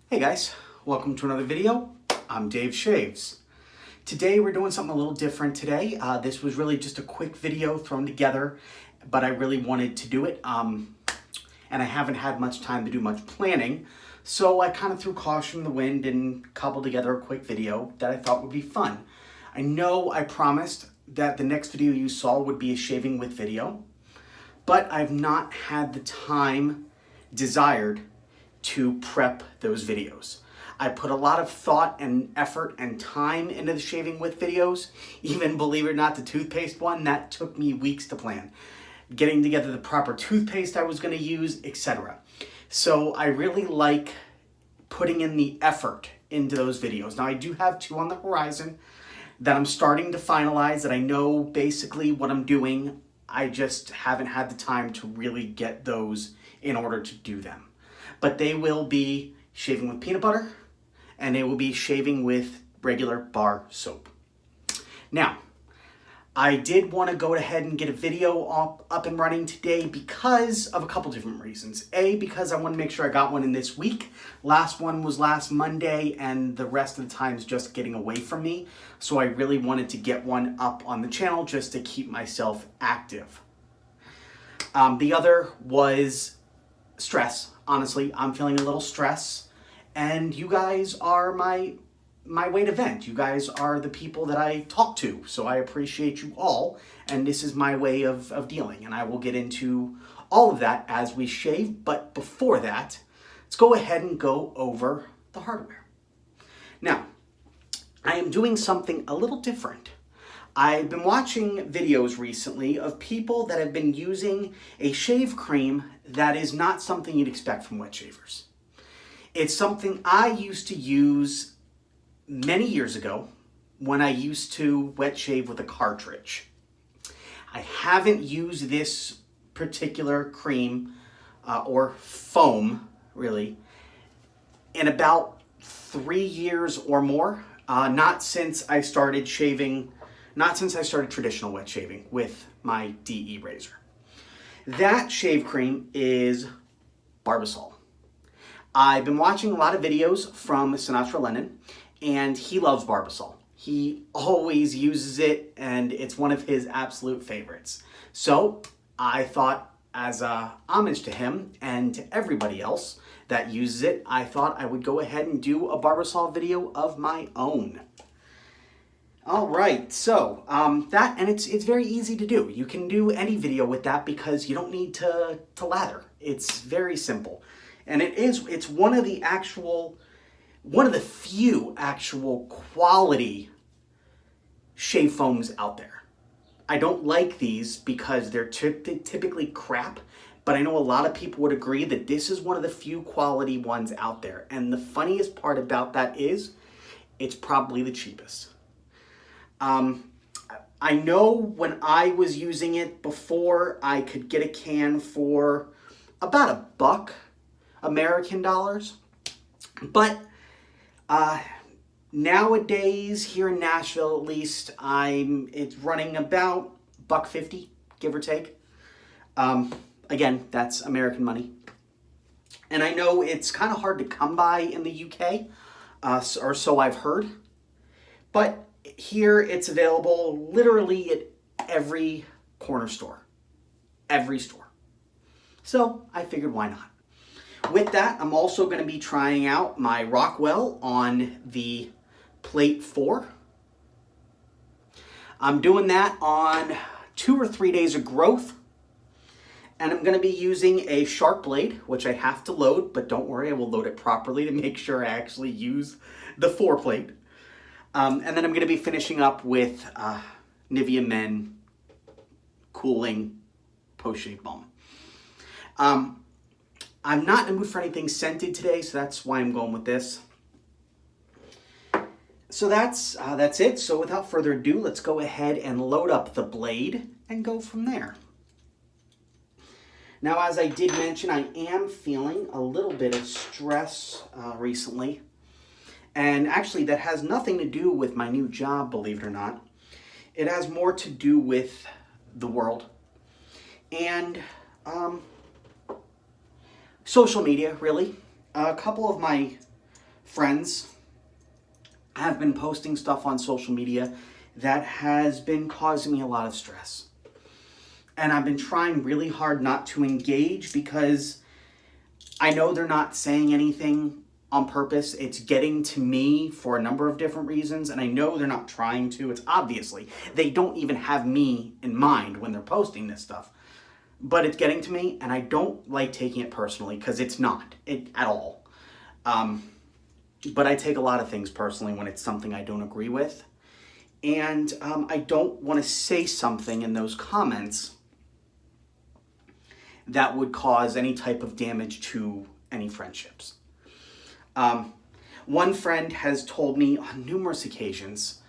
Hey guys, welcome to another video. I'm Dave Shaves. Today we're doing something a little different today. This was really just a quick video thrown together, but I really wanted to do it. And I haven't had much time to do much planning. So I kind of threw caution in the wind and cobbled together a quick video that I thought would be fun. I know I promised that the next video you saw would be a shaving with video, but I've not had the time desired to prep those videos. I put a lot of thought and effort and time into the shaving with videos. Even, believe it or not, the toothpaste one, that took me weeks to plan. Getting together the proper toothpaste I was going to use, etc. So I really like putting in the effort into those videos. Now I do have two on the horizon that I'm starting to finalize, that I know basically what I'm doing. I just haven't had the time to really get those in order to do them. But they will be shaving with peanut butter, and they will be shaving with regular bar soap. Now, I did want to go ahead and get a video up and running today because of a couple different reasons. A, because I want to make sure I got one in this week. Last one was last Monday, and the rest of the time is just getting away from me. So I really wanted to get one up on the channel just to keep myself active. The other was stress. Honestly, I'm feeling a little stress, and you guys are my way to vent. You guys are the people that I talk to, so I appreciate you all, and this is my way of dealing, and I will get into all of that as we shave. But before that, let's go ahead and go over the hardware. Now, I am doing something a little different. I've been watching videos recently of people that have been using a shave cream that is not something you'd expect from wet shavers. It's something I used to use many years ago when I used to wet shave with a cartridge. I haven't used this particular cream or foam, really, in about 3 years or more. Not since I started traditional wet shaving with my DE razor. That shave cream is Barbasol. I've been watching a lot of videos from Sinatra Lennon, and he loves Barbasol. He always uses it, and it's one of his absolute favorites. So I thought, as a homage to him and to everybody else that uses it, I thought I would go ahead and do a Barbasol video of my own. All right, so it's very easy to do. You can do any video with that because you don't need to lather. It's very simple, and it's one of the few actual quality shave foams out there. I don't like these because they're typically crap, but I know a lot of people would agree that this is one of the few quality ones out there. And the funniest part about that is it's probably the cheapest. I know when I was using it before, I could get a can for about $1 American dollars. But nowadays, here in Nashville at least, it's running about $1.50, give or take. Again, that's American money. And I know it's kind of hard to come by in the UK, or so I've heard. But here it's available literally at every corner store. Every store. So I figured, why not? With that, I'm also going to be trying out my Rockwell on the plate 4. I'm doing that on 2 or 3 days of growth. And I'm going to be using a sharp blade, which I have to load, but don't worry, I will load it properly to make sure I actually use the 4 plate. And then I'm going to be finishing up with Nivea Men Cooling Post-Shave Balm. I'm not in the mood for anything scented today, so that's why I'm going with this. So that's it. So without further ado, let's go ahead and load up the blade and go from there. Now, as I did mention, I am feeling a little bit of stress recently. And actually, that has nothing to do with my new job, believe it or not. It has more to do with the world and social media, really. A couple of my friends have been posting stuff on social media that has been causing me a lot of stress. And I've been trying really hard not to engage because I know they're not saying anything on purpose. It's getting to me for a number of different reasons, and I know they're not trying to. It's obviously, they don't even have me in mind when they're posting this stuff. But it's getting to me, and I don't like taking it personally because it's not at all. But I take a lot of things personally when it's something I don't agree with. And I don't want to say something in those comments that would cause any type of damage to any friendships. One friend has told me on numerous occasions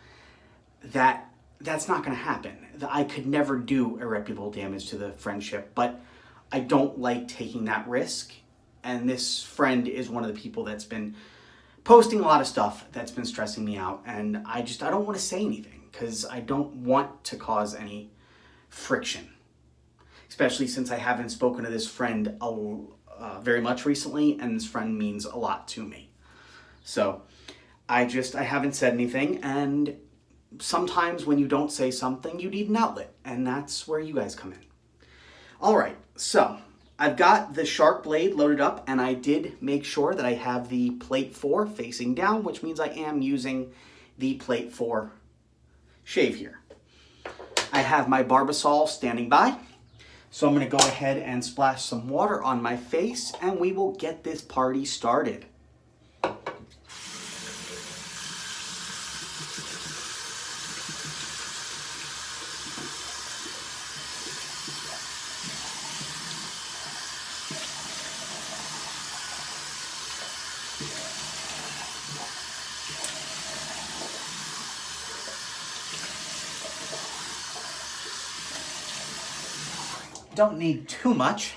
that that's not going to happen. That I could never do irreparable damage to the friendship, but I don't like taking that risk. And this friend is one of the people that's been posting a lot of stuff that's been stressing me out. And I don't want to say anything because I don't want to cause any friction. Especially since I haven't spoken to this friend very much recently, and this friend means a lot to me. So I haven't said anything, and sometimes when you don't say something, you need an outlet, and that's where you guys come in. All right, so I've got the sharp blade loaded up, and I did make sure that I have the plate 4 facing down, which means I am using the plate 4 shave here. I have my Barbasol standing by. So I'm going to go ahead and splash some water on my face, and we will get this party started. Don't need too much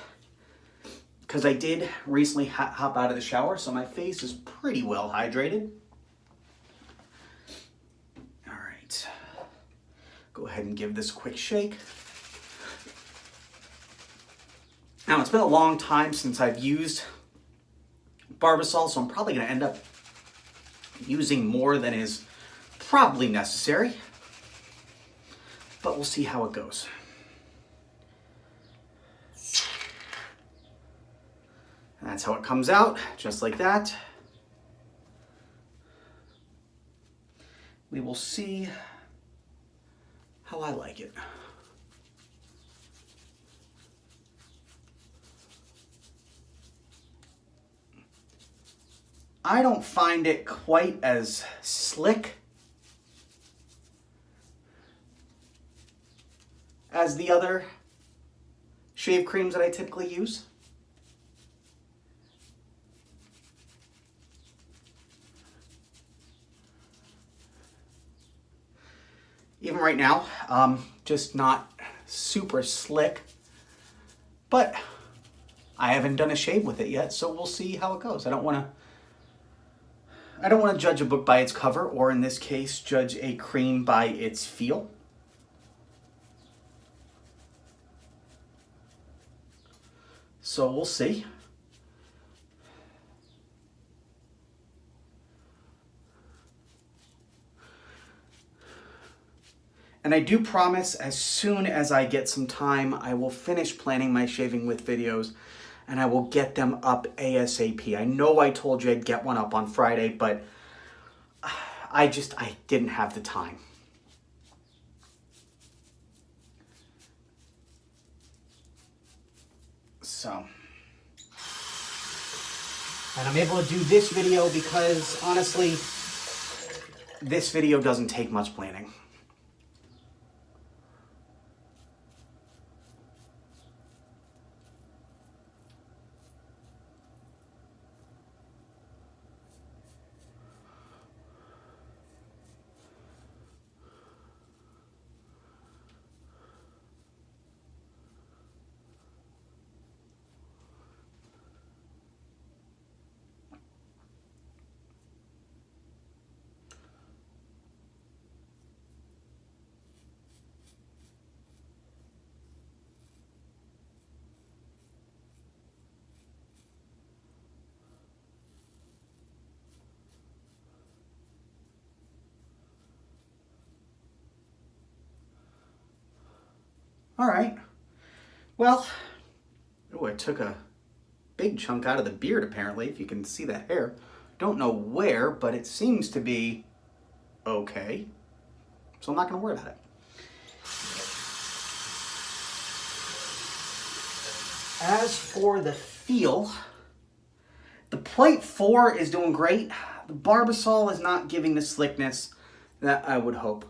because I did recently hop out of the shower, so my face is pretty well hydrated. All right, go ahead and give this a quick shake. Now, it's been a long time since I've used Barbasol, so I'm probably going to end up using more than is probably necessary, but we'll see how it goes. And that's how it comes out, just like that. We will see how I like it. I don't find it quite as slick as the other shave creams that I typically use. Even right now, just not super slick, but I haven't done a shave with it yet, so we'll see how it goes. I don't want to judge a book by its cover, or in this case, judge a cream by its feel. So we'll see. And I do promise, as soon as I get some time, I will finish planning my shaving with videos and I will get them up ASAP. I know I told you I'd get one up on Friday, but I didn't have the time. So, and I'm able to do this video because, honestly, this video doesn't take much planning. All right. Well, oh, I took a big chunk out of the beard apparently, if you can see that hair. Don't know where, but it seems to be okay. So I'm not gonna worry about it. As for the feel, the plate 4 is doing great. The Barbasol is not giving the slickness that I would hope.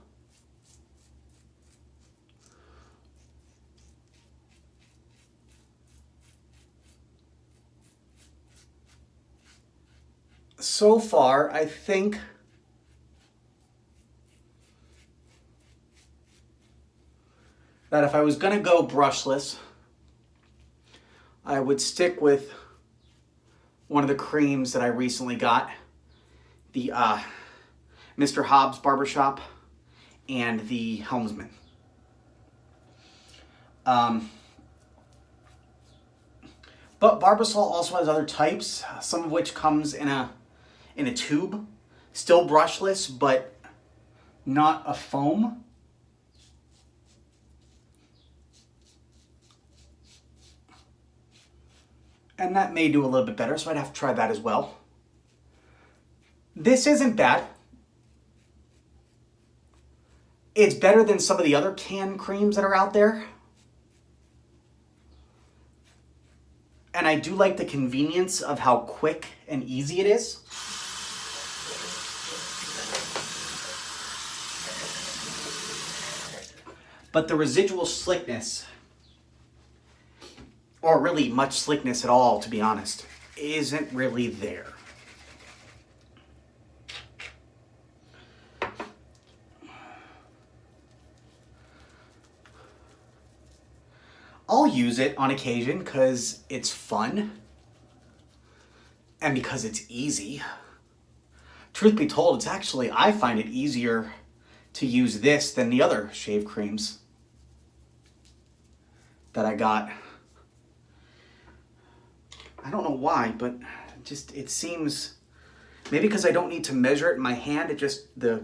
So far, I think that if I was gonna go brushless, I would stick with one of the creams that I recently got, the Mr. Hobbs Barbershop and the Helmsman. But Barbasol also has other types, some of which comes in a tube, still brushless, but not a foam. And that may do a little bit better, so I'd have to try that as well. This isn't bad. It's better than some of the other canned creams that are out there. And I do like the convenience of how quick and easy it is. But the residual slickness, or really much slickness at all, to be honest, isn't really there. I'll use it on occasion because it's fun and because it's easy. Truth be told, it's actually, I find it easier to use this than the other shave creams that I got. I don't know why, but just it seems, maybe because I don't need to measure it in my hand, it just, the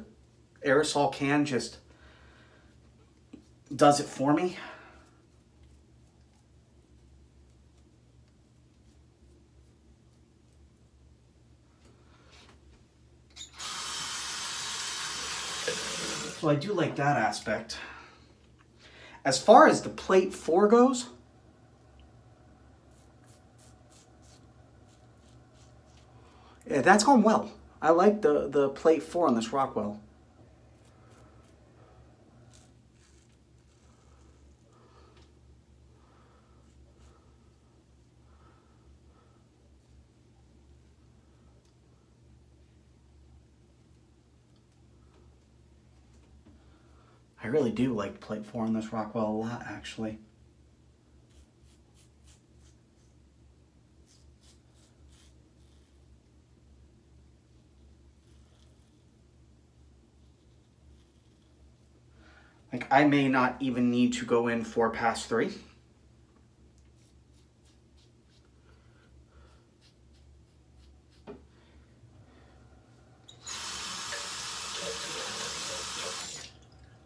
aerosol can just does it for me. So I do like that aspect. As far as the plate 4 goes, yeah, that's gone well. I like the plate 4 on this Rockwell. I really do like plate 4 on this Rockwell a lot, actually. Like, I may not even need to go in for pass 3.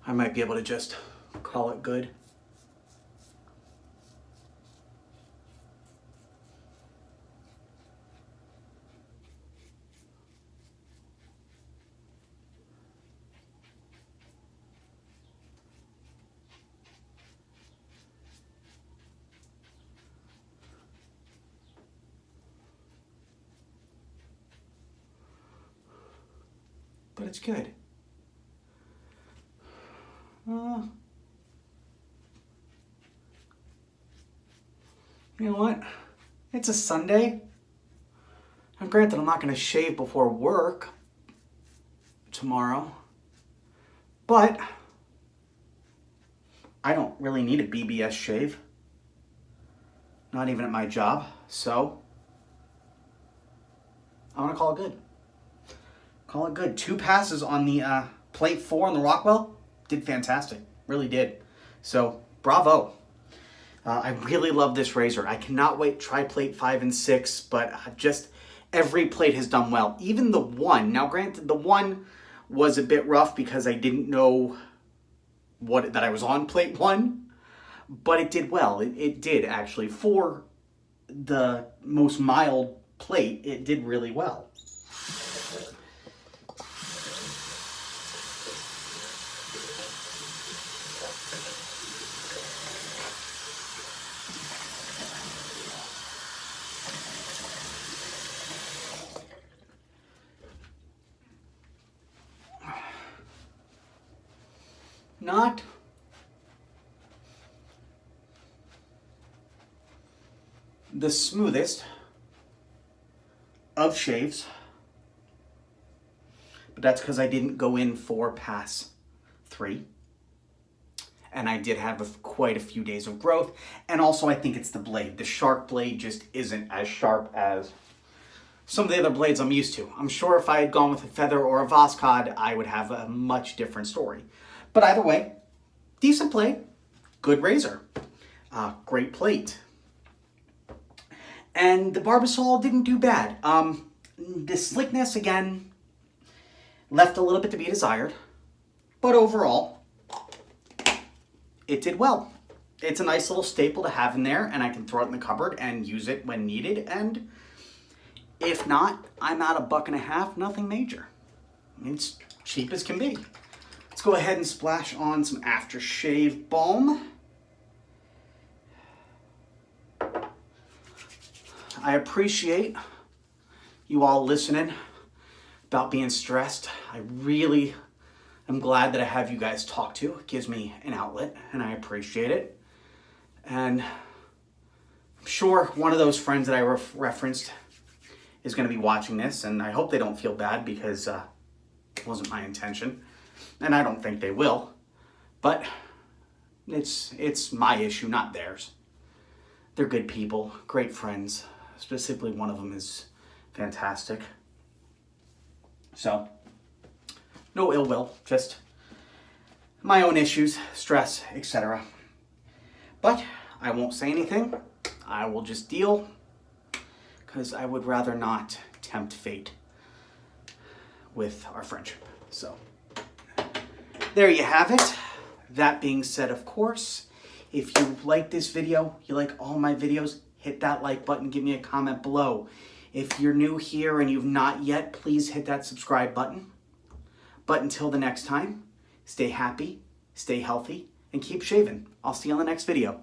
I might be able to just call it good. But it's good. You know what? It's a Sunday. Now, granted, I'm not going to shave before work tomorrow, but I don't really need a BBS shave. Not even at my job, so I'm going to call it good. Call it good. 2 passes on the plate 4 on the Rockwell. Did fantastic. Really did. So, bravo. I really love this razor. I cannot wait to try plate 5 and 6, but just every plate has done well. Even the 1. Now, granted, the 1 was a bit rough because I didn't know that I was on plate 1, but it did well. It did actually. For the most mild plate, it did really well. Not the smoothest of shaves, but that's because I didn't go in for pass 3. And I did have quite a few days of growth. And also I think it's the blade. The shark blade just isn't as sharp as some of the other blades I'm used to. I'm sure if I had gone with a feather or a Voskhod, I would have a much different story. But either way, decent blade, good razor, great plate. And the Barbasol didn't do bad. The slickness, again, left a little bit to be desired. But overall, it did well. It's a nice little staple to have in there, and I can throw it in the cupboard and use it when needed. And if not, I'm out $1.50, nothing major. It's cheap as can be. Let's go ahead and splash on some Aftershave Balm. I appreciate you all listening about being stressed. I really am glad that I have you guys talk to. It gives me an outlet, and I appreciate it. And I'm sure one of those friends that I referenced is going to be watching this, and I hope they don't feel bad because it wasn't my intention. And I don't think they will, but it's my issue, not theirs. They're good people, great friends. Specifically, one of them is fantastic. So, no ill will, just my own issues, stress, etc. But I won't say anything. I will just deal, because I would rather not tempt fate with our friendship. So, there you have it. That being said, of course, if you like this video, you like all my videos, hit that like button, give me a comment below. If you're new here and you've not yet, please hit that subscribe button. But until the next time, stay happy, stay healthy, and keep shaving. I'll see you on the next video.